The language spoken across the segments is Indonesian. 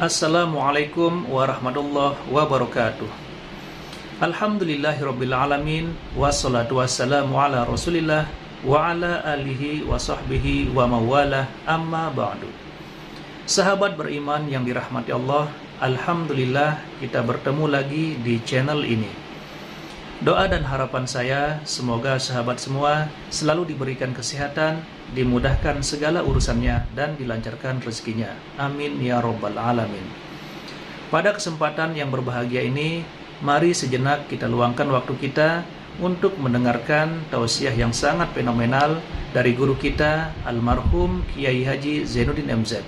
Assalamualaikum warahmatullahi wabarakatuh. Alhamdulillahirabbil alamin, wassalatu wassalamu ala Rasulillah wa ala alihi wa sahbihi wa mawalah, amma ba'du. Sahabat beriman yang dirahmati Allah, alhamdulillah kita bertemu lagi di channel ini. Doa dan harapan saya, semoga sahabat semua selalu diberikan kesehatan, dimudahkan segala urusannya, dan dilancarkan rezekinya. Amin ya robbal alamin. Pada kesempatan yang berbahagia ini, mari sejenak kita luangkan waktu kita untuk mendengarkan tausiah yang sangat fenomenal dari guru kita, almarhum Kiai Haji Zainuddin MZ.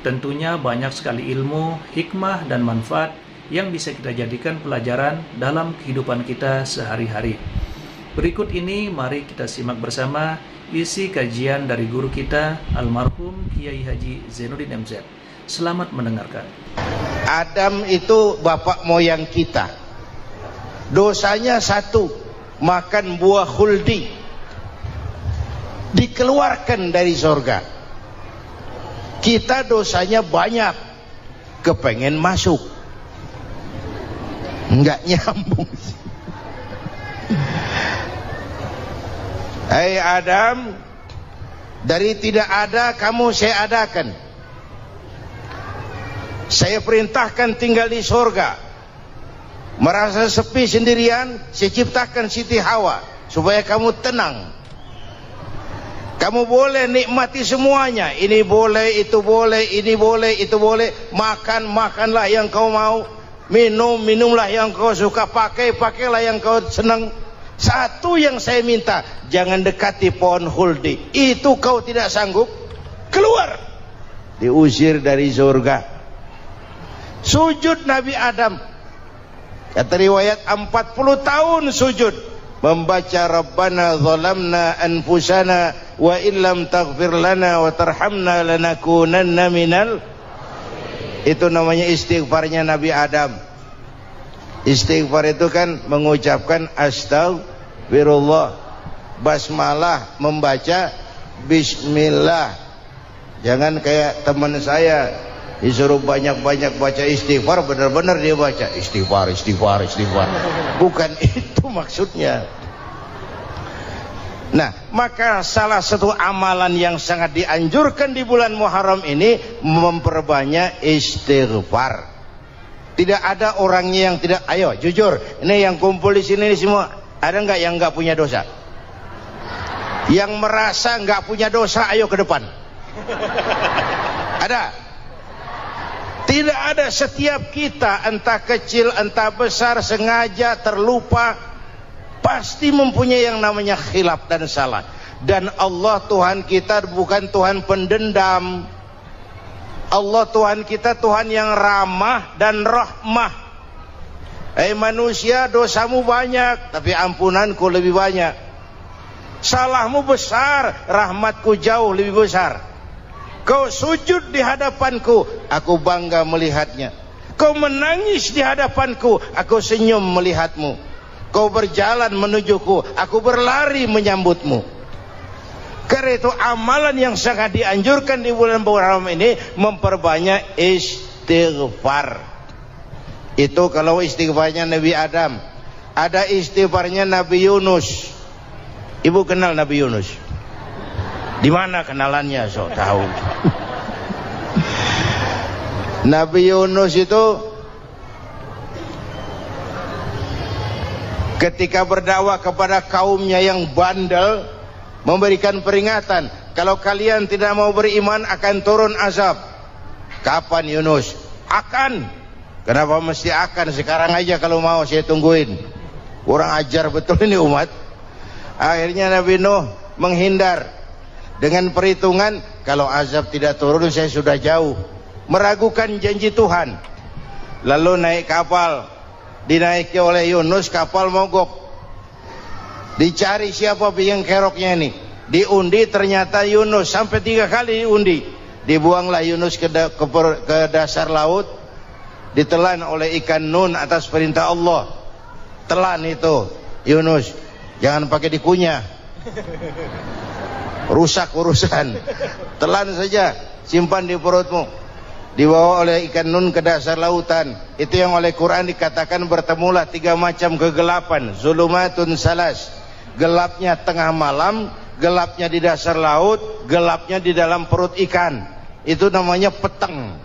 Tentunya banyak sekali ilmu, hikmah, dan manfaat yang bisa kita jadikan pelajaran dalam kehidupan kita sehari-hari. Berikut ini mari kita simak bersama isi kajian dari guru kita, almarhum Kiai Haji Zainuddin MZ. Selamat mendengarkan. Adam itu bapak moyang kita. Dosanya satu, makan buah khuldi. Dikeluarkan dari surga. Kita dosanya banyak, kepengen masuk. Enggak nyambung. Hai Adam, dari tidak ada kamu saya adakan. Saya perintahkan tinggal di surga. Merasa sepi sendirian, saya ciptakan Siti Hawa supaya kamu tenang. Kamu boleh nikmati semuanya. Ini boleh, itu boleh, ini boleh, itu boleh. Makan, makanlah yang kau mau. Minum, minumlah yang kau suka. Pakai, pakailah yang kau senang. Satu yang saya minta, jangan dekati pohon khuldi. Itu kau tidak sanggup, keluar. Diusir dari surga. Sujud Nabi Adam, kata riwayat 40 tahun sujud, membaca Rabbana zalamna anfusana wa illam taghfir lana wa tarhamna lanakunanna minal. Itu namanya istighfarnya Nabi Adam. Istighfar itu kan mengucapkan astagfirullah, basmalah, membaca bismillah. Jangan kayak teman saya disuruh banyak-banyak baca istighfar, benar-benar dia baca istighfar, istighfar, istighfar. Bukan itu maksudnya. Nah, maka salah satu amalan yang sangat dianjurkan di bulan Muharram ini memperbanyak istighfar. Tidak ada orangnya yang tidak. Ayo jujur, ini yang kumpul di sini semua, ada nggak yang nggak punya dosa? Yang merasa nggak punya dosa, ayo ke depan. Ada? Tidak ada. Setiap kita, entah kecil entah besar, sengaja terlupa, pasti mempunyai yang namanya khilaf dan salah. Dan Allah Tuhan kita bukan Tuhan pendendam. Allah Tuhan kita Tuhan yang ramah dan rahmah. Manusia, dosamu banyak, tapi ampunanku lebih banyak. Salahmu besar, rahmatku jauh lebih besar. Kau sujud di hadapanku, aku bangga melihatnya. Kau menangis di hadapanku, aku senyum melihatmu. Kau berjalan menujuku, aku berlari menyambutmu. Karena itu amalan yang sangat dianjurkan di bulan Muharram ini memperbanyak istighfar. Itu kalau istighfarnya Nabi Adam. Ada istighfarnya Nabi Yunus. Ibu kenal Nabi Yunus? Di mana kenalannya? So tahu. Nabi Yunus itu ketika berdakwah kepada kaumnya yang bandel, memberikan peringatan, kalau kalian tidak mau beriman akan turun azab. Kapan Yunus? Akan. Kenapa mesti akan? Sekarang aja kalau mau, saya tungguin. Kurang ajar betul ini umat. Akhirnya Nabi Nuh menghindar dengan perhitungan, kalau azab tidak turun saya sudah jauh. Meragukan janji Tuhan. Lalu naik kapal, dinaiki oleh Yunus, kapal mogok. Dicari siapa biang keroknya ini. Diundi, ternyata Yunus. Sampai 3 kali diundi. Dibuanglah Yunus ke dasar laut. Ditelan oleh ikan nun atas perintah Allah. Telan itu Yunus. Jangan pakai dikunyah, rusak urusan. Telan saja, simpan di perutmu. dibawa oleh ikan nun ke dasar lautan. Itu yang oleh Quran dikatakan bertemulah 3 macam kegelapan, zulumatun salas, gelapnya tengah malam, gelapnya di dasar laut, gelapnya di dalam perut ikan. Itu namanya peteng,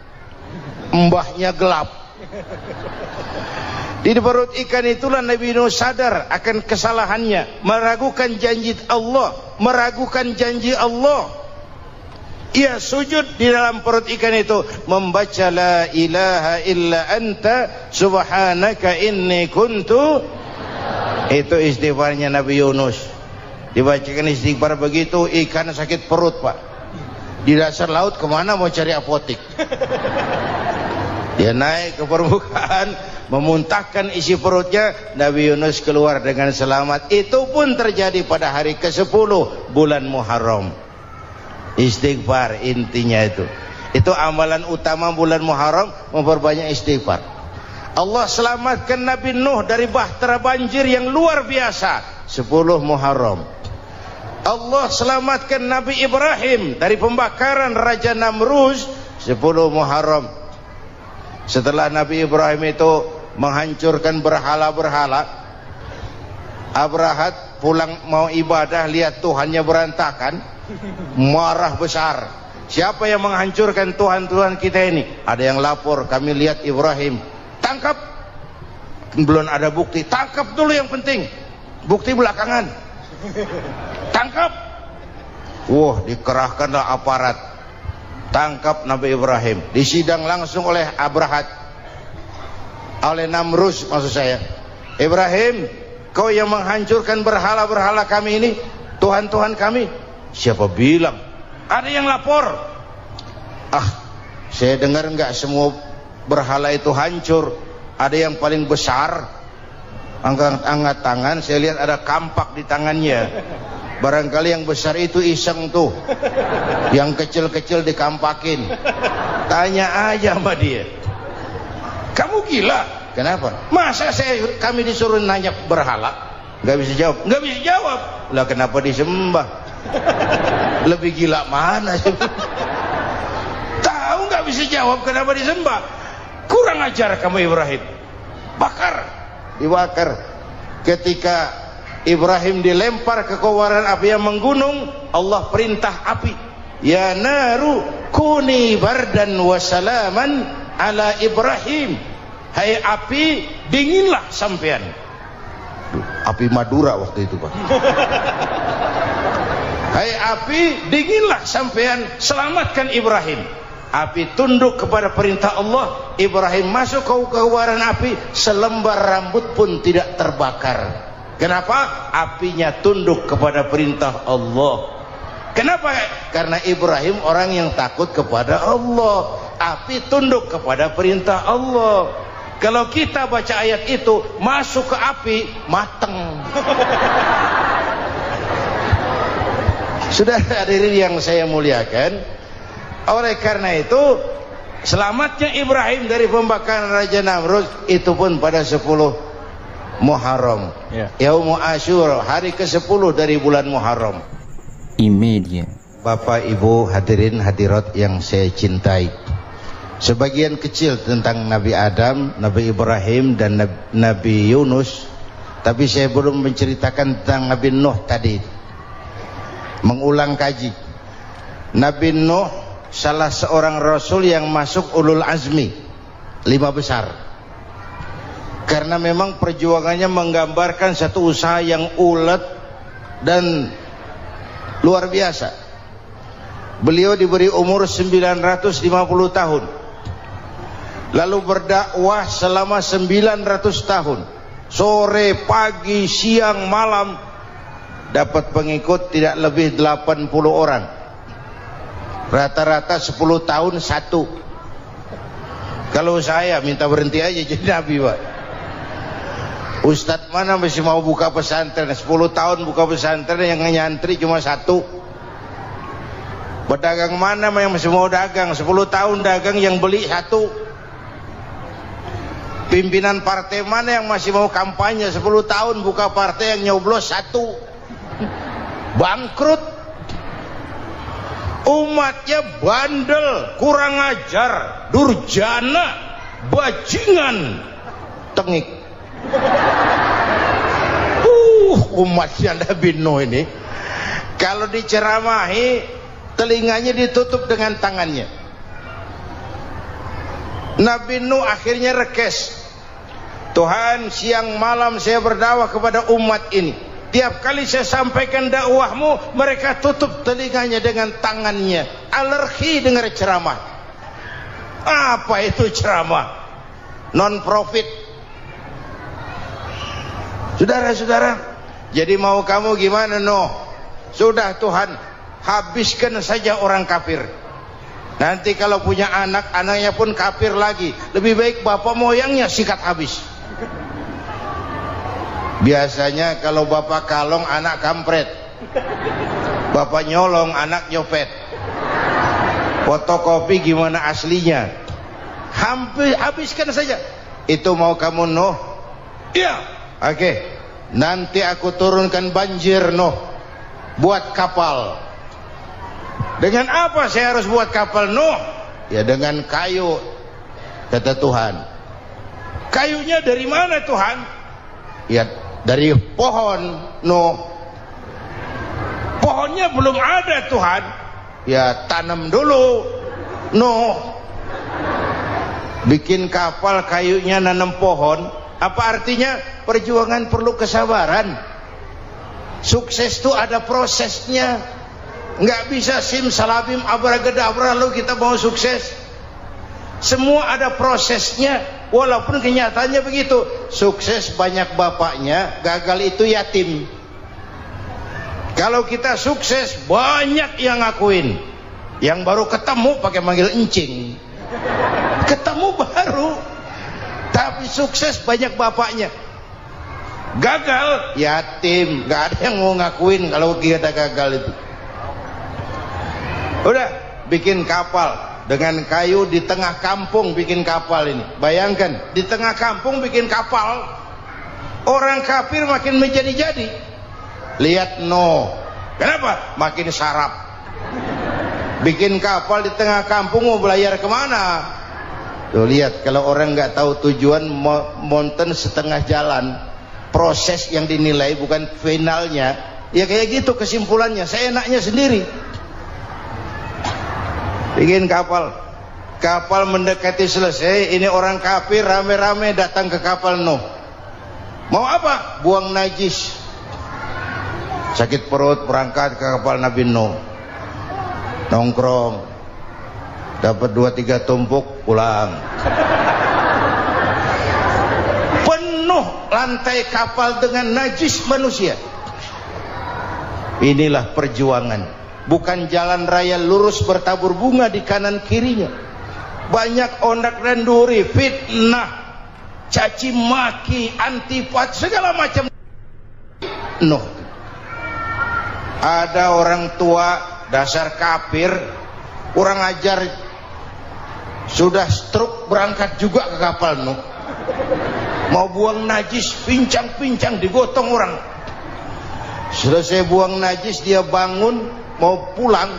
mbahnya gelap. Di perut ikan itulah Nabi Nuh sadar akan kesalahannya, meragukan janji Allah, meragukan janji Allah. Ia sujud di dalam perut ikan itu, membaca la ilaha illa anta subhanaka inni kuntu. Itu istighfarnya Nabi Yunus. Dibacakan istighfar begitu, ikan sakit perut, Pak. Di dasar laut kemana mau cari apotik? Dia naik ke permukaan, memuntahkan isi perutnya. Nabi Yunus keluar dengan selamat. Itu pun terjadi pada hari ke-10 bulan Muharram. Istighfar intinya itu. Itu amalan utama bulan Muharram, memperbanyak istighfar. Allah selamatkan Nabi Nuh dari bahtera banjir yang luar biasa 10 Muharram. Allah selamatkan Nabi Ibrahim dari pembakaran Raja Namrus 10 Muharram. Setelah Nabi Ibrahim itu menghancurkan berhala-berhala, Abrahat pulang mau ibadah, lihat Tuhannya berantakan, marah besar. Siapa yang menghancurkan Tuhan-Tuhan kita ini? Ada yang lapor, kami lihat Ibrahim. Tangkap. Belum ada bukti, tangkap dulu yang penting, bukti belakangan. Tangkap. Wah, dikerahkanlah aparat, tangkap Nabi Ibrahim. Disidang langsung oleh Abrahat, oleh Namrus maksud saya. Ibrahim, kau yang menghancurkan berhala-berhala kami ini, Tuhan-Tuhan kami. Siapa bilang? Ada yang lapor. Saya dengar enggak semua berhala itu hancur. Ada yang paling besar, angkat tangan, saya lihat ada kampak di tangannya. Barangkali yang besar itu iseng tuh, yang kecil-kecil dikampakin. Tanya aja sama dia, kamu gila? Kenapa? Masa kami disuruh nanya berhala? Nggak bisa jawab. Nggak bisa jawab. Lah kenapa disembah? Lebih gila mana sih? Tahu nggak bisa jawab kenapa disembah? Kurang ajar kamu Ibrahim. Bakar, dibakar. Ketika Ibrahim dilempar ke kobaran api yang menggunung, Allah perintah api, ya naru kuni bardan wa salaman ala Ibrahim. Hai api, dinginlah sampean. Api Madura waktu itu, Pak. Hai api, dinginlah sampean, selamatkan Ibrahim. Api tunduk kepada perintah Allah. Ibrahim masuk ke kobaran api, selembar rambut pun tidak terbakar. Kenapa? Apinya tunduk kepada perintah Allah. Kenapa? Karena Ibrahim orang yang takut kepada Allah. Api tunduk kepada perintah Allah. Kalau kita baca ayat itu, masuk ke api, mateng. Sudah hadirin yang saya muliakan, oleh karena itu selamatnya Ibrahim dari pembakaran Raja Namrud itu pun pada 10 Muharram, Yaumul Asyura, hari ke-10 dari bulan Muharram. Imedia. Bapak Ibu hadirin hadirat yang saya cintai, sebagian kecil tentang Nabi Adam, Nabi Ibrahim dan Nabi Yunus, tapi saya belum menceritakan tentang Nabi Nuh tadi. Mengulang kaji, Nabi Nuh salah seorang rasul yang masuk ulul azmi 5 besar, karena memang perjuangannya menggambarkan satu usaha yang ulet dan luar biasa. Beliau diberi umur 950 tahun, lalu berdakwah selama 900 tahun, sore, pagi, siang, malam, dapat pengikut tidak lebih 80 orang. Rata-rata 10 tahun satu. Kalau saya minta berhenti aja jadi nabi, Pak. Ustadz mana masih mau buka pesantren? 10 tahun buka pesantren, yang nyantri cuma 1. Pedagang mana yang masih mau dagang? 10 tahun dagang, yang beli 1. Pimpinan partai mana yang masih mau kampanye? 10 tahun buka partai, yang nyoblos 1. Bangkrut. Umatnya bandel, kurang ajar, durjana, bajingan, tengik. Umatnya Nabi Nuh ini kalau diceramahi telinganya ditutup dengan tangannya. Nabi Nuh akhirnya rekes, Tuhan, siang malam saya berdakwah kepada umat ini, tiap kali saya sampaikan dakwahmu mereka tutup telinganya dengan tangannya, alergi dengar ceramah. Apa itu ceramah? Non profit. Saudara-saudara, jadi mau kamu gimana? No, sudah Tuhan, habiskan saja orang kafir. Nanti kalau punya anak, anaknya pun kafir lagi, lebih baik bapak moyangnya sikat habis. Biasanya kalau bapak kalong, anak kampret. Bapak nyolong, anak nyopet. Fotokopi gimana aslinya? Hampir habiskan saja. Itu mau kamu, Nuh? Iya. Oke. Nanti aku turunkan banjir, Nuh, buat kapal. Dengan apa saya harus buat kapal, Nuh? Ya dengan kayu, kata Tuhan. Kayunya dari mana, Tuhan? Ya dari pohon, Nuh. Pohonnya belum ada, Tuhan. Ya tanam dulu, Nuh. Bikin kapal kayunya nanam pohon. Apa artinya? Perjuangan perlu kesabaran. Sukses itu ada prosesnya. Nggak bisa simsalabim abracadabra lalu kita mau sukses. Semua ada prosesnya. Walaupun kenyataannya begitu, sukses banyak bapaknya, gagal itu yatim. Kalau kita sukses banyak yang ngakuin, yang baru ketemu pakai manggil encing. Ketemu baru, tapi sukses banyak bapaknya. Gagal yatim, nggak ada yang mau ngakuin kalau kita gagal itu. Udah bikin kapal dengan kayu di tengah kampung, bikin kapal ini. Bayangkan di tengah kampung bikin kapal, orang kafir makin menjadi-jadi. Lihat Nuh, kenapa? Makin sarap. Bikin kapal di tengah kampung, mau belayar kemana? Tuh lihat, kalau orang nggak tahu tujuan, mountain setengah jalan. Proses yang dinilai bukan finalnya. Ya kayak gitu kesimpulannya. Saya enaknya sendiri. Bikin kapal, kapal mendekati selesai, ini orang kafir rame-rame datang ke kapal Nuh. Mau apa? Buang najis. Sakit perut, berangkat ke kapal Nabi Nuh. Nongkrong, dapat 2-3 tumpuk, pulang. Penuh lantai kapal dengan najis manusia. Inilah perjuangan. Bukan jalan raya lurus bertabur bunga di kanan kirinya. Banyak ondak dan duri, fitnah, caci maki, antipat, segala macam. Nuh. Ada orang tua dasar kafir, kurang ajar, sudah stroke berangkat juga ke kapal Nuh. Mau buang najis, pincang-pincang digotong orang. Selesai buang najis dia bangun mau pulang,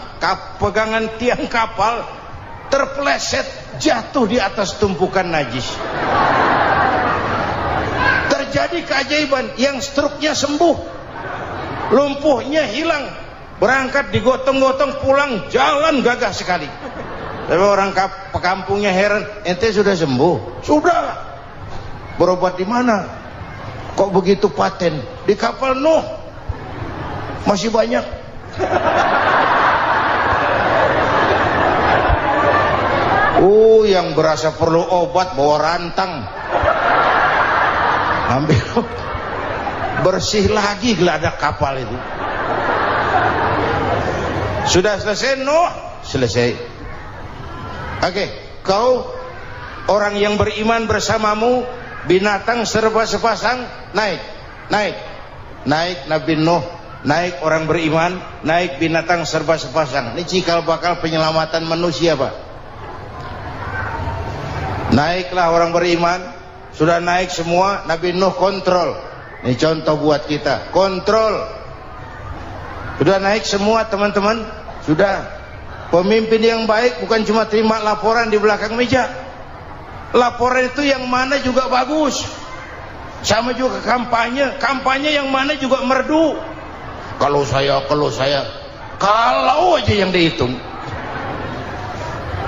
pegangan tiang kapal terpeleset, jatuh di atas tumpukan najis. Terjadi keajaiban, yang struknya sembuh, lumpuhnya hilang, berangkat digotong-gotong pulang, jalan gagah sekali. Tapi orang kampungnya heran, ente sudah sembuh? Sudah. Berobat di mana? Kok begitu paten? Di kapal Nuh. Masih banyak. Yang berasa perlu obat bawa rantang, ambil bersih lagi geladak kapal itu. Sudah selesai Nuh? Selesai. Oke, kau orang yang beriman bersamamu, binatang serba sepasang, naik Nabi Nuh, naik orang beriman, naik binatang serba sepasang. Ini cikal bakal penyelamatan manusia, Pak. Naiklah orang beriman, sudah naik semua, Nabi Nuh kontrol. Ini contoh buat kita, kontrol. Sudah naik semua teman-teman, sudah. Pemimpin yang baik bukan cuma terima laporan di belakang meja. Laporan itu yang mana juga bagus. Sama juga kampanye. Kampanye yang mana juga merdu. Kalau saya kalau aja yang dihitung.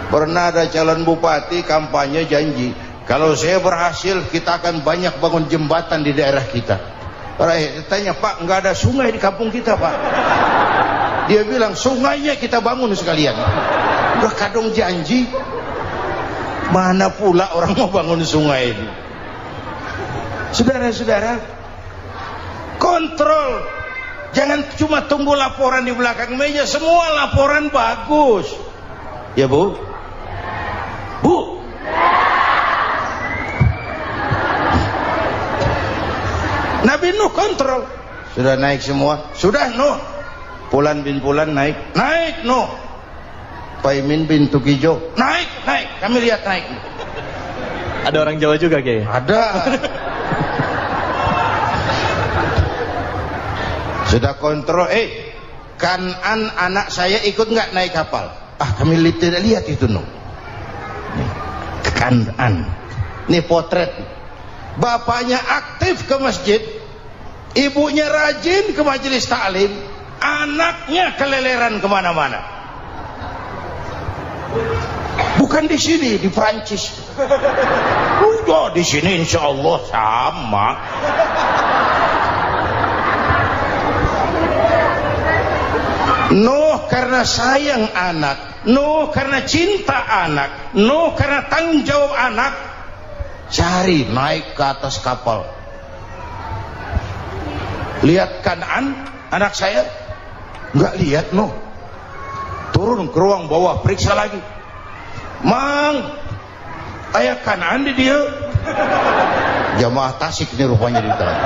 Pernah ada calon bupati kampanye janji, kalau saya berhasil kita akan banyak bangun jembatan di daerah kita. Orang tanya, Pak, nggak ada sungai di kampung kita, Pak. Dia bilang, sungainya kita bangun sekalian. Udah kadung janji, mana pula orang mau bangun sungai ini. Saudara-saudara, kontrol. Jangan cuma tunggu laporan di belakang meja. Semua laporan bagus. Ya, Bu? Bu? Nabi Nuh kontrol. Sudah naik semua? Sudah, Nuh. Pulan bin Pulan naik. Naik, Nuh. Paimin bin Tukijo naik. Kami lihat naik. Ada orang Jawa juga, Kiai? Ada. Sudah kontrol. Kanan anak saya ikut nggak naik kapal? Kami tidak lihat itu, Nuh. Kanan. Ini potret. Bapaknya aktif ke masjid, ibunya rajin ke majelis taklim, anaknya keleleran kemana-mana. Bukan di sini, di Prancis. Udah di sini insya Allah sama. Nuh karena sayang anak, Nuh karena cinta anak, Nuh karena tanggung jawab anak, cari naik ke atas kapal. Lihat Kanan anak saya? Nggak lihat, Nuh. Turun ke ruang bawah, periksa lagi. Mang, ayah Kanan di dia. Jamaah Tasik ini rupanya di dalam.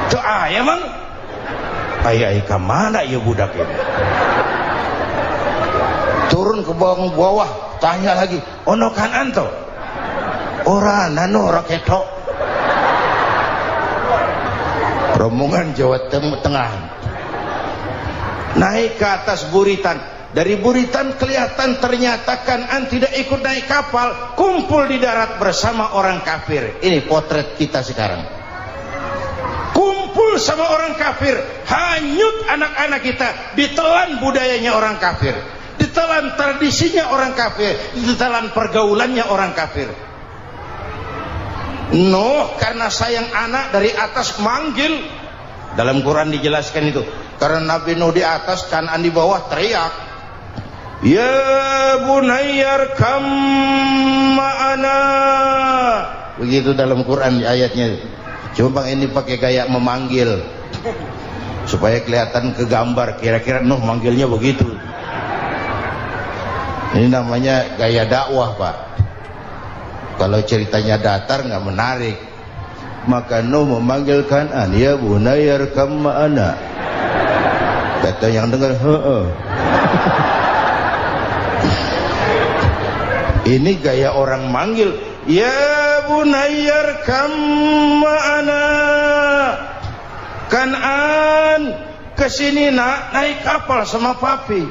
Tuh ayah, Mang. Ayah ke mana ya budak ini? Turun ke bawah, tanya lagi. Ono Kanan toh? Orang nano raketok. Rombongan Jawa Tengah naik ke atas buritan. Dari buritan kelihatan ternyata Kanan tidak ikut naik kapal, kumpul di darat bersama orang kafir. Ini potret kita sekarang. Kumpul sama orang kafir, hanyut anak-anak kita, ditelan budayanya orang kafir, ditelan tradisinya orang kafir, ditelan pergaulannya orang kafir. Nuh karena sayang anak dari atas manggil. Dalam Quran dijelaskan itu. Karena Nabi Nuh di atas, Kanan di bawah, teriak, ya bunayyar kam ma'ana. Begitu dalam Quran ayatnya. Cuma ini pakai gaya memanggil supaya kelihatan kegambar, kira-kira Nuh manggilnya begitu. Ini namanya gaya dakwah, Pak. Kalau ceritanya datar nggak menarik. Maka Nuh memanggil Kanan, ya bunayyar kam ma'ana. Kata yang dengar, Ini gaya orang manggil, ya bunayyar kam ma'ana. Kanan kesini nak, naik kapal sama papi.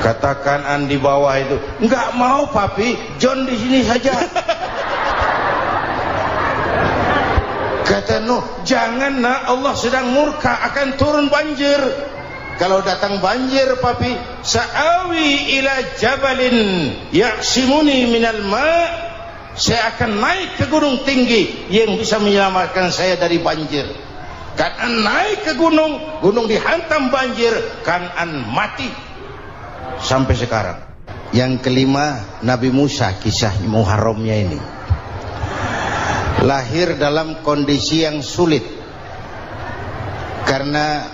Kata Kanan di bawah itu, nggak mau papi, John di sini saja. Kata Nuh, jangan nak, Allah sedang murka, akan turun banjir. Kalau datang banjir papi, sa'awi ila jabalin ya'simuni minal ma', saya akan naik ke gunung tinggi yang bisa menyelamatkan saya dari banjir. Kanan naik ke gunung, gunung dihantam banjir, Kanan mati. Sampai sekarang. Yang kelima, Nabi Musa, kisah Muharramnya ini. Lahir dalam kondisi yang sulit. Karena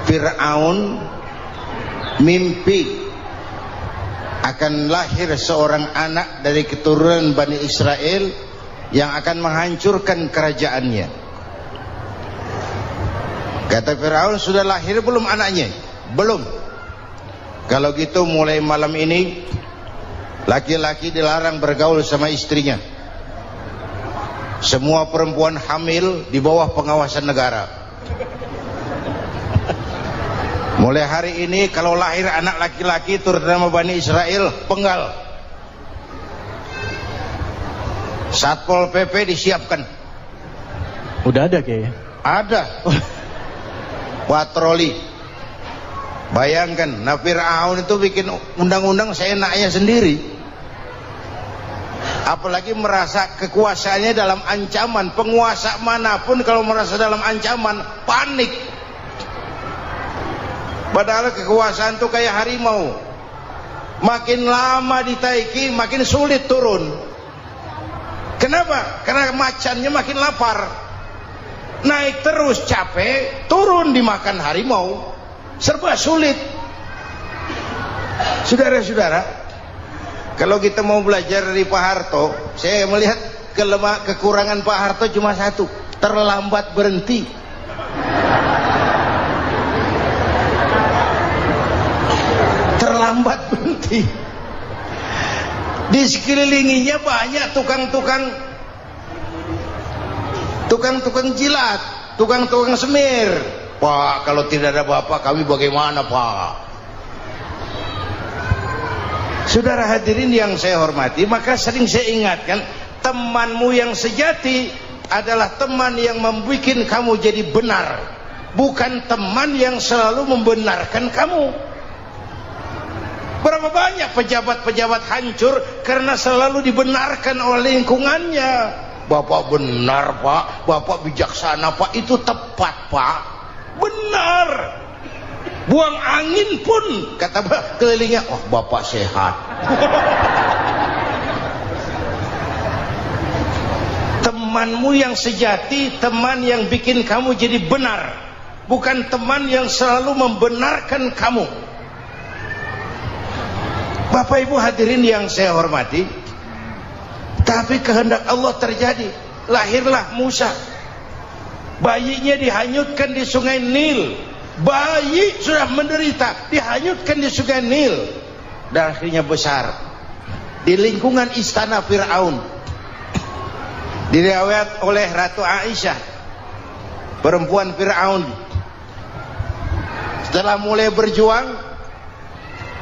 Fir'aun mimpi akan lahir seorang anak dari keturunan Bani Israel yang akan menghancurkan kerajaannya. Kata Fir'aun, sudah lahir belum anaknya? Belum. Kalau gitu mulai malam ini laki-laki dilarang bergaul sama istrinya. Semua perempuan hamil di bawah pengawasan negara. Mulai hari ini kalau lahir anak laki-laki terutama Bani Israel, penggal. Satpol PP disiapkan. Udah ada kayaknya. Ada. Patroli. Bayangkan, nah Fir'aun itu bikin undang-undang seenaknya sendiri. Apalagi merasa kekuasaannya dalam ancaman. Penguasa manapun kalau merasa dalam ancaman, panik. Padahal kekuasaan itu kayak harimau. Makin lama ditaiki, makin sulit turun. Kenapa? Karena macannya makin lapar. Naik terus capek, turun dimakan harimau. Serba sulit. Saudara-saudara, kalau kita mau belajar dari Pak Harto, saya melihat kekurangan Pak Harto cuma satu, terlambat berhenti. Terlambat berhenti. Di sekelilinginya banyak tukang jilat, tukang semir. Pak, kalau tidak ada Bapak kami bagaimana, Pak? Saudara hadirin yang saya hormati, maka sering saya ingatkan, temanmu yang sejati adalah teman yang membuat kamu jadi benar, bukan teman yang selalu membenarkan kamu. Berapa banyak pejabat-pejabat hancur karena selalu dibenarkan oleh lingkungannya. Bapak benar, Pak. Bapak bijaksana, Pak. Itu tepat, Pak. Benar. Buang angin pun kata kelilingnya, oh Bapak sehat. Temanmu yang sejati, teman yang bikin kamu jadi benar, bukan teman yang selalu membenarkan kamu. Bapak Ibu hadirin yang saya hormati, tapi kehendak Allah terjadi. Lahirlah Musa. Bayinya dihanyutkan di sungai Nil. Bayi sudah menderita, dihanyutkan di sungai Nil. Dan akhirnya besar di lingkungan istana Fir'aun. Diriwayat oleh Ratu Aisyah, perempuan Fir'aun, setelah mulai berjuang,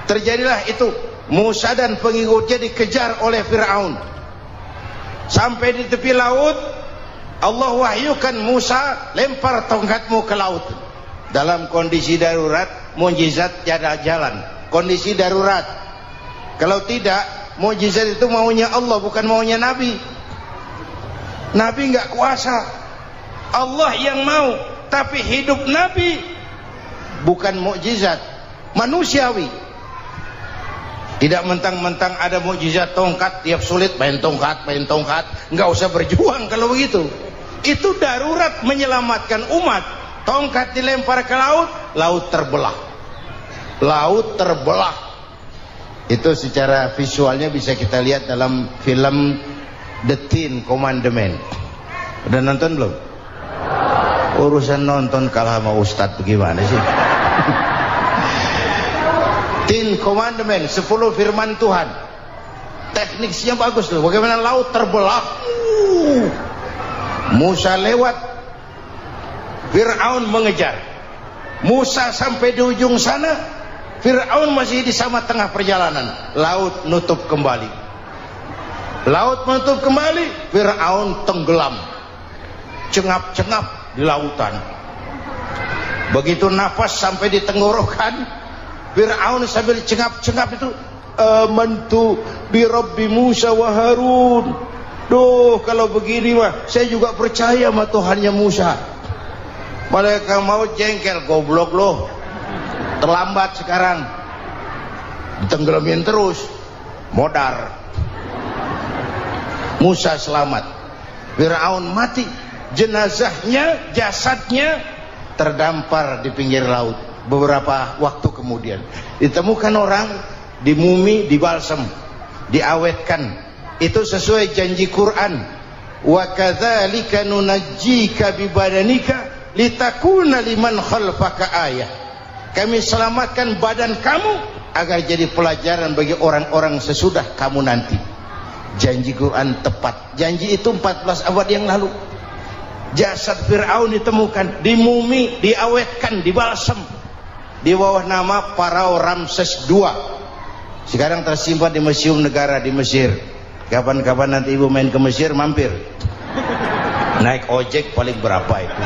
terjadilah itu. Musa dan pengikutnya dikejar oleh Fir'aun. Sampai di tepi laut, Allah wahyukan Musa, lempar tongkatmu ke laut. Dalam kondisi darurat, mukjizat tiada jalan. Kondisi darurat. Kalau tidak, mukjizat itu maunya Allah, bukan maunya Nabi. Nabi nggak kuasa. Allah yang mau. Tapi hidup Nabi bukan mukjizat, manusiawi. Tidak mentang-mentang ada mukjizat tongkat, tiap sulit main tongkat. Nggak usah berjuang kalau begitu. Itu darurat menyelamatkan umat. Tongkat dilempar ke laut, laut terbelah. Laut terbelah. Itu secara visualnya bisa kita lihat dalam film The Ten Commandments. Udah nonton belum? Urusan nonton kalah sama Ustadz bagaimana sih? Ten Commandments, 10 firman Tuhan. Tekniknya bagus loh. Bagaimana laut terbelah. Musa lewat, Fir'aun mengejar. Musa sampai di ujung sana, Fir'aun masih di sama tengah perjalanan. Laut nutup kembali. Laut menutup kembali, Fir'aun tenggelam, cengap-cengap di lautan. Begitu nafas sampai di tenggorokan, Fir'aun sambil cengap-cengap itu, amantu bi Rabbi Musa wa Harun. Duh, kalau begini mah saya juga percaya sama Tuhannya Musa. Mereka mau jengkel, goblok loh. Terlambat sekarang. Ditenggelamin terus. Modar. Musa selamat. Fir'aun mati. Jenazahnya, jasadnya terdampar di pinggir laut. Beberapa waktu kemudian ditemukan orang, dimumi, dibalsem, diawetkan. Itu sesuai janji Quran. Wa kadzalika nunajjika bi badanika litakuna liman khalfaka ayah. Kami selamatkan badan kamu agar jadi pelajaran bagi orang-orang sesudah kamu nanti. Janji Quran tepat. Janji itu 14 abad yang lalu. Jasad Fir'aun ditemukan, dimumi, diawetkan, dibalsem. di bawah nama Pharao Ramses II. Sekarang tersimpan di Museum Negara di Mesir. Kapan-kapan nanti ibu main ke Mesir, mampir. Naik ojek paling berapa itu?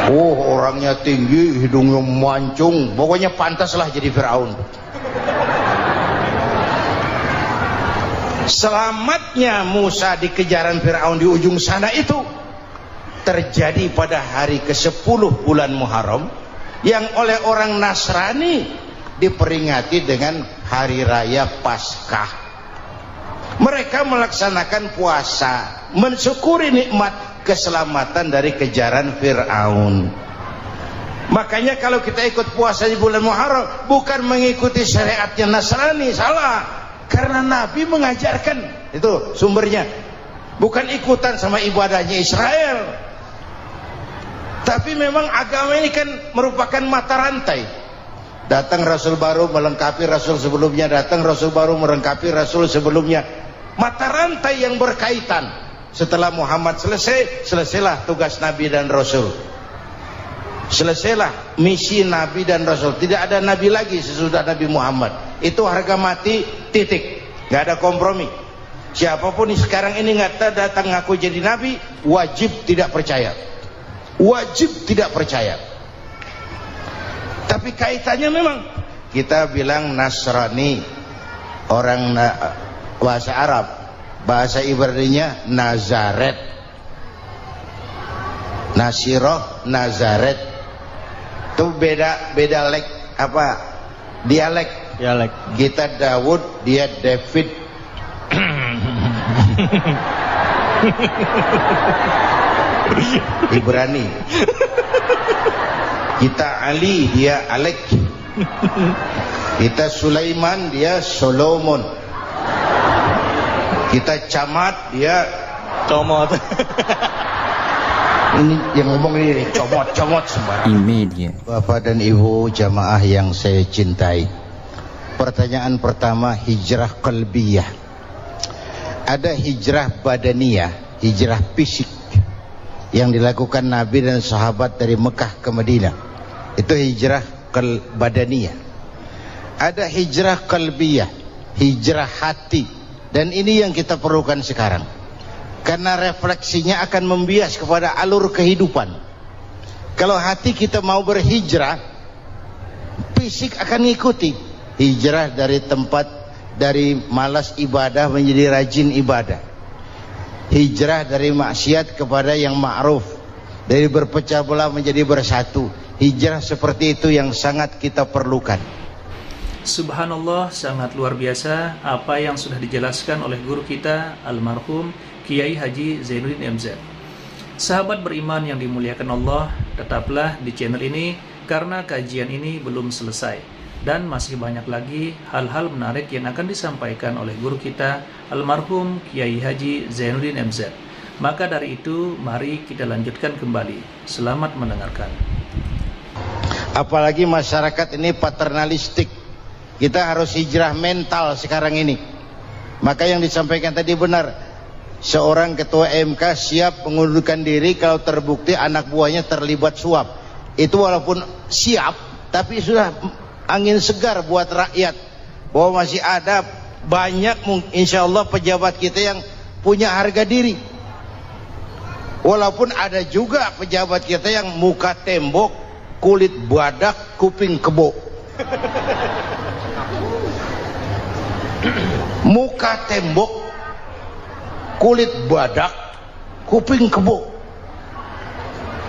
Oh, orangnya tinggi, hidungnya mancung, pokoknya pantaslah jadi Firaun. Selamatnya Musa di kejaran Firaun di ujung sana itu terjadi pada hari ke-10 bulan Muharram, yang oleh orang Nasrani diperingati dengan hari raya Paskah. Mereka melaksanakan puasa, mensyukuri nikmat keselamatan dari kejaran Firaun. Makanya kalau kita ikut puasa di bulan Muharram bukan mengikuti syariatnya Nasrani, salah. Karena Nabi mengajarkan, itu sumbernya, bukan ikutan sama ibadahnya Israel. Tapi memang agama ini kan merupakan mata rantai. Datang Rasul baru melengkapi Rasul sebelumnya, datang Rasul baru melengkapi Rasul sebelumnya. Mata rantai yang berkaitan. Setelah Muhammad selesai, selesailah tugas Nabi dan Rasul. Selesailah misi Nabi dan Rasul. Tidak ada Nabi lagi sesudah Nabi Muhammad. Itu harga mati, titik. Gak ada kompromi. Siapapun sekarang ini nggak datang ngaku jadi Nabi, wajib tidak percaya. Wajib tidak percaya. Tapi kaitannya memang, kita bilang Nasrani, orang bahasa Arab, bahasa Ibraninya Nazaret, Nasiroh, Nazaret. Itu beda dialek. Kita Daud, dia David. Ibrani. Kita Ali, dia Alek. Kita Sulaiman, dia Solomon. Kita Camat, dia Comot. Ini yang ngomong ini comot sembarang. Imedia. Bapak dan Ibu jamaah yang saya cintai, pertanyaan pertama, hijrah qalbiyah. Ada hijrah badaniyah, hijrah fisik yang dilakukan Nabi dan sahabat dari Mekah ke Madinah. Itu hijrah badaniyah. Ada hijrah qalbiyah, hijrah hati. Dan ini yang kita perlukan sekarang. Karena refleksinya akan membias kepada alur kehidupan. Kalau hati kita mau berhijrah, fisik akan ngikuti. Hijrah dari tempat, dari malas ibadah menjadi rajin ibadah. Hijrah dari maksiat kepada yang ma'ruf, dari berpecah belah menjadi bersatu. Hijrah seperti itu yang sangat kita perlukan. Subhanallah, sangat luar biasa apa yang sudah dijelaskan oleh guru kita almarhum Kiai Haji Zainuddin MZ. Sahabat beriman yang dimuliakan Allah, tetaplah di channel ini karena kajian ini belum selesai dan masih banyak lagi hal-hal menarik yang akan disampaikan oleh guru kita almarhum Kiai Haji Zainuddin MZ. Maka dari itu mari kita lanjutkan kembali. Selamat mendengarkan. Apalagi masyarakat ini paternalistik. Kita harus hijrah mental sekarang ini. Maka yang disampaikan tadi benar. Seorang ketua MK siap mengundurkan diri kalau terbukti anak buahnya terlibat suap. Itu walaupun siap, tapi sudah angin segar buat rakyat. Bahwa masih ada banyak insya Allah pejabat kita yang punya harga diri. Walaupun ada juga pejabat kita yang muka tembok, kulit badak, kuping kebo. Muka tembok, kulit badak, kuping kebo.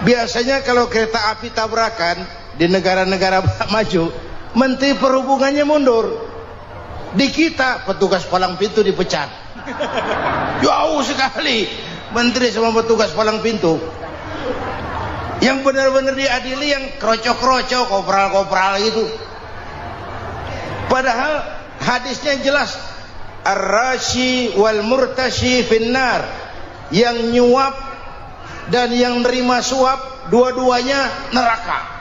Biasanya kalau kereta api tabrakan di negara-negara maju, Menteri Perhubungannya mundur. Di kita petugas palang pintu dipecat. Jauh sekali menteri sama petugas palang pintu. Yang benar-benar diadili yang krocok-krocok, kopral-kopral gitu. Padahal hadisnya jelas, ar-rashi wal murtashi finnar. Yang nyuap dan yang nerima suap dua-duanya neraka.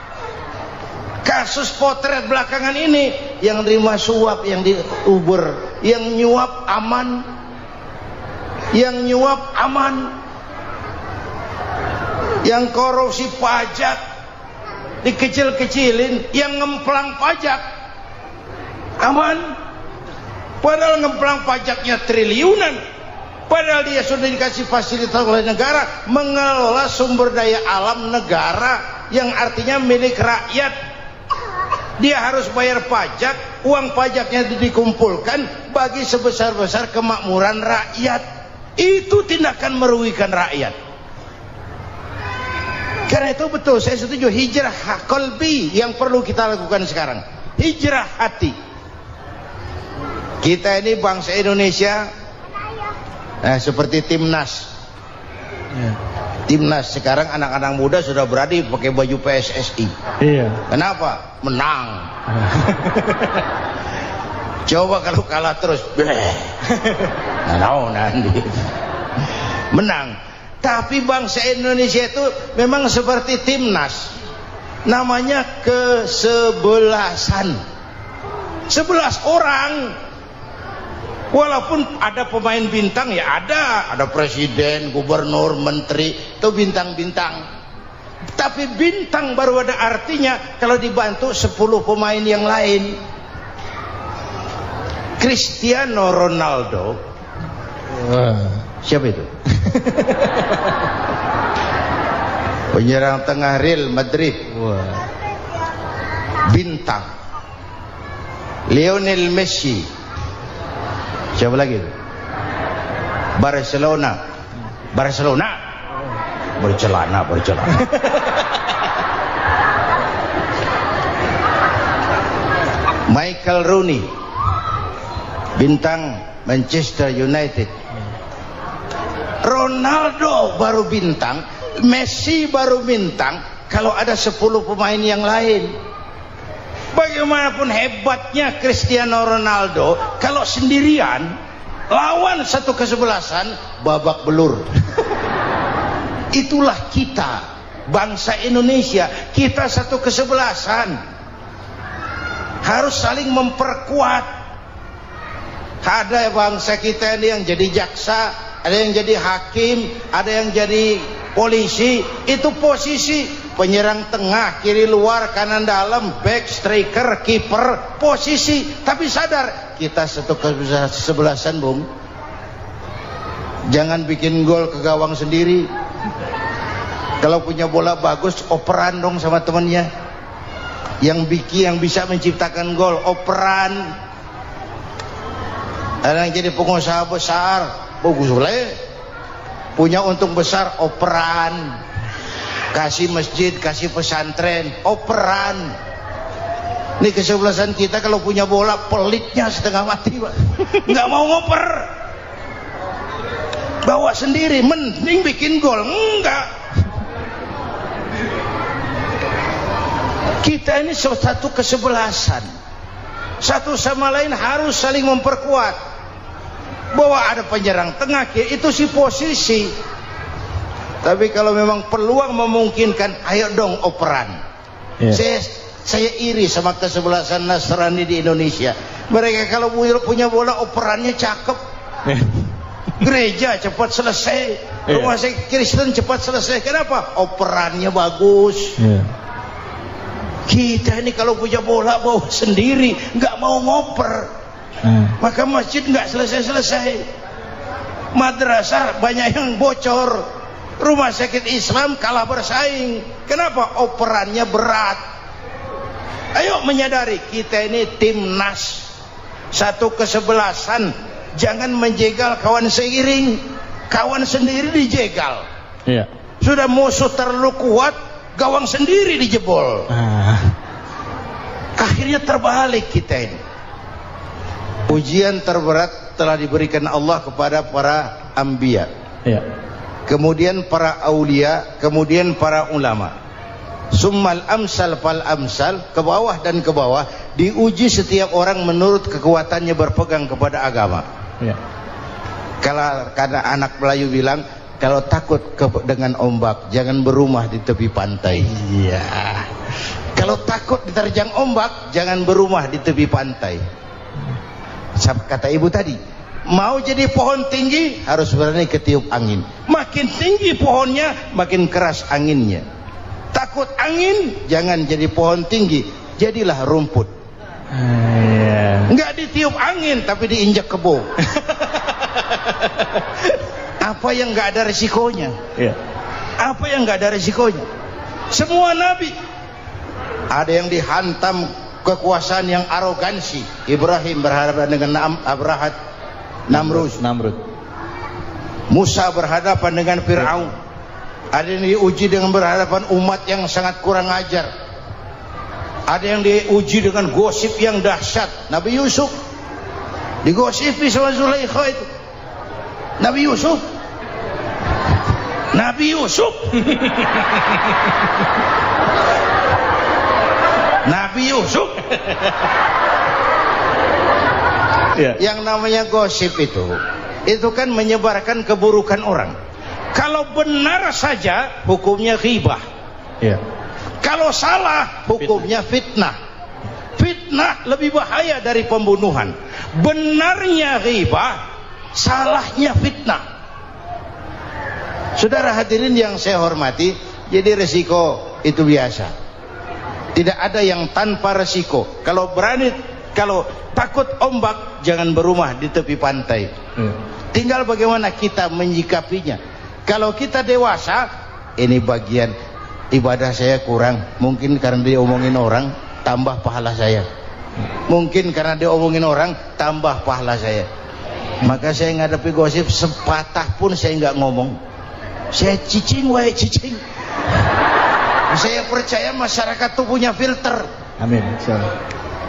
Kasus potret belakangan ini, yang nerima suap yang diuber, yang nyuap aman, yang nyuap aman, yang korupsi pajak dikecil-kecilin, yang ngemplang pajak aman. Padahal ngemplang pajaknya triliunan, padahal dia sudah dikasih fasilitas oleh negara mengelola sumber daya alam negara yang artinya milik rakyat. Dia harus bayar pajak, uang pajaknya dikumpulkan bagi sebesar-besar kemakmuran rakyat. Itu tindakan merugikan rakyat. Karena itu betul, saya setuju, hijrah qalbi yang perlu kita lakukan sekarang. Hijrah hati. Kita ini bangsa Indonesia seperti timnas. Timnas sekarang anak-anak muda sudah berani pakai baju PSSI. Iya. Kenapa? Menang. Coba kalau kalah terus, nanti menang. Tapi bangsa Indonesia itu memang seperti timnas, namanya kesebelasan. 11 orang. Walaupun ada pemain bintang, ya ada presiden, gubernur, menteri, itu bintang-bintang. Tapi bintang baru ada artinya kalau dibantu 10 pemain yang lain. Cristiano Ronaldo, siapa itu? Penyerang tengah Real Madrid, bintang. Lionel Messi, siapa lagi itu? Barcelona, bercelana. Michael Rooney, bintang Manchester United. Ronaldo baru bintang, Messi baru bintang kalau ada 10 pemain yang lain. Bagaimanapun hebatnya Cristiano Ronaldo, kalau sendirian lawan satu kesebelasan, babak belur. Itulah kita, bangsa Indonesia. Kita satu kesebelasan, harus saling memperkuat. Ada bangsa kita ini yang jadi jaksa, ada yang jadi hakim, ada yang jadi polisi. Itu posisi penyerang tengah, kiri luar, kanan dalam, back, striker, kiper, posisi. Tapi sadar kita satu kesebelasan, Bung. Jangan bikin gol ke gawang sendiri. Kalau punya bola bagus, operan dong sama temannya. Yang bisa menciptakan gol, operan. Ada yang jadi pengusaha besar, bagus boleh. Punya untung besar, operan. Kasih masjid, kasih pesantren, operan. Ini kesebelasan kita kalau punya bola, pelitnya setengah mati, Pak. Nggak mau ngoper. Bawa sendiri, mending bikin gol. Enggak. Kita ini satu kesebelasan. Satu sama lain harus saling memperkuat. Bahwa ada penyerang tengah, itu si posisi. Tapi kalau memang peluang memungkinkan, ayo dong operan. Saya iri sama kesebelasan Nasrani di Indonesia. Mereka kalau punya bola, operannya cakep. Gereja cepat selesai, rumah sakit Kristen cepat selesai. Kenapa? Operannya bagus. Kita ini kalau punya bola bawa sendiri, nggak mau ngoper. Maka masjid nggak selesai-selesai, madrasah banyak yang bocor, rumah sakit Islam kalah bersaing. Kenapa? Operannya berat. Ayo menyadari kita ini timnas, satu kesebelasan. Jangan menjegal kawan seiring, kawan sendiri dijegal. Sudah musuh terlalu kuat, gawang sendiri dijebol. Akhirnya terbalik kita ini. Ujian terberat telah diberikan Allah kepada para anbiya, kemudian para aulia, kemudian para ulama. Summal amsal fal amsal, ke bawah dan ke bawah, diuji setiap orang menurut kekuatannya berpegang kepada agama. Kalau karena anak Melayu bilang, kalau takut dengan ombak, jangan berumah di tepi pantai. Kalau takut diterjang ombak, jangan berumah di tepi pantai. Kata ibu tadi, mau jadi pohon tinggi harus berani ketiup angin. Makin tinggi pohonnya, makin keras anginnya. Takut angin, jangan jadi pohon tinggi, jadilah rumput. Enggak ditiup angin tapi diinjak kebo. Apa yang enggak ada resikonya? Apa yang enggak ada resikonya? Semua nabi ada yang dihantam kekuasaan yang arogansi. Ibrahim berhadapan dengan Namrud. Musa berhadapan dengan Fir'aun. Ada yang diuji dengan berhadapan umat yang sangat kurang ajar. Ada yang diuji dengan gosip yang dahsyat. Nabi Yusuf digosipi sama Zulaikha itu. Nabi Yusuf Yang namanya gosip itu kan menyebarkan keburukan orang. Kalau benar saja hukumnya ghibah. Kalau salah hukumnya fitnah. Fitnah lebih bahaya dari pembunuhan. Benarnya ghibah, salahnya fitnah. Saudara hadirin yang saya hormati, jadi resiko itu biasa. Tidak ada yang tanpa resiko. Kalau takut ombak, jangan berumah di tepi pantai. Tinggal bagaimana kita menyikapinya. Kalau kita dewasa, ini bagian ibadah saya kurang, mungkin karena dia omongin orang, tambah pahala saya. Mungkin karena dia omongin orang, tambah pahala saya. Maka saya ngadepi gosip sepatah pun saya nggak ngomong. Saya cicing. Saya percaya masyarakat itu punya filter. Amin.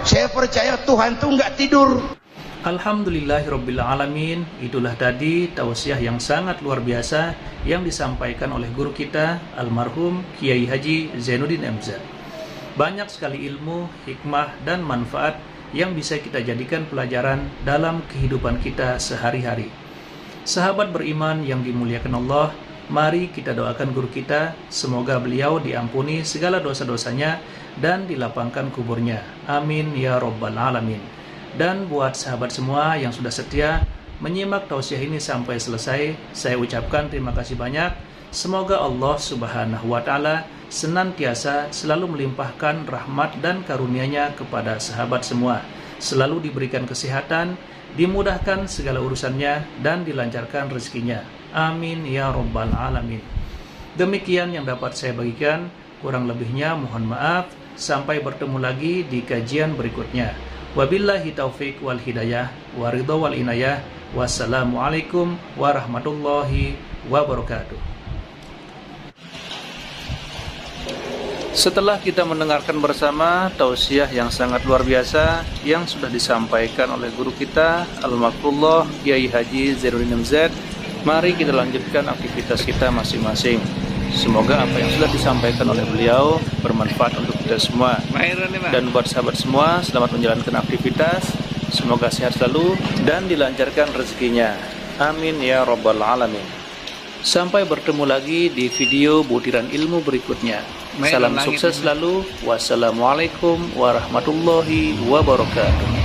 Saya percaya Tuhan tuh nggak tidur. Alhamdulillahirabbil alamin. Itulah tadi tausiah yang sangat luar biasa yang disampaikan oleh guru kita almarhum Kiai Haji Zainuddin MZ. Banyak sekali ilmu, hikmah dan manfaat yang bisa kita jadikan pelajaran dalam kehidupan kita sehari-hari. Sahabat beriman yang dimuliakan Allah, mari kita doakan guru kita, semoga beliau diampuni segala dosa-dosanya dan dilapangkan kuburnya. Amin ya rabbal alamin. Dan buat sahabat semua yang sudah setia menyimak tausiah ini sampai selesai, saya ucapkan terima kasih banyak. Semoga Allah Subhanahu wa Ta'ala senantiasa selalu melimpahkan rahmat dan karunia-Nya kepada sahabat semua, selalu diberikan kesehatan, dimudahkan segala urusannya, dan dilancarkan rezekinya. Amin ya rabbal alamin. Demikian yang dapat saya bagikan, kurang lebihnya mohon maaf. Sampai bertemu lagi di kajian berikutnya. Wabillahi taufik wal hidayah, waridha wal inayah. Wassalamualaikum warahmatullahi wabarakatuh. Setelah kita mendengarkan bersama tausiah yang sangat luar biasa yang sudah disampaikan oleh guru kita Al-Makrullah Kiai Haji Zainuddin MZ, mari kita lanjutkan aktivitas kita masing-masing. Semoga apa yang sudah disampaikan oleh beliau bermanfaat untuk kita semua. Dan buat sahabat semua, selamat menjalankan aktivitas. Semoga sehat selalu dan dilancarkan rezekinya. Amin ya rabbal alamin. Sampai bertemu lagi di video butiran ilmu berikutnya. Salam sukses selalu. Wassalamualaikum warahmatullahi wabarakatuh.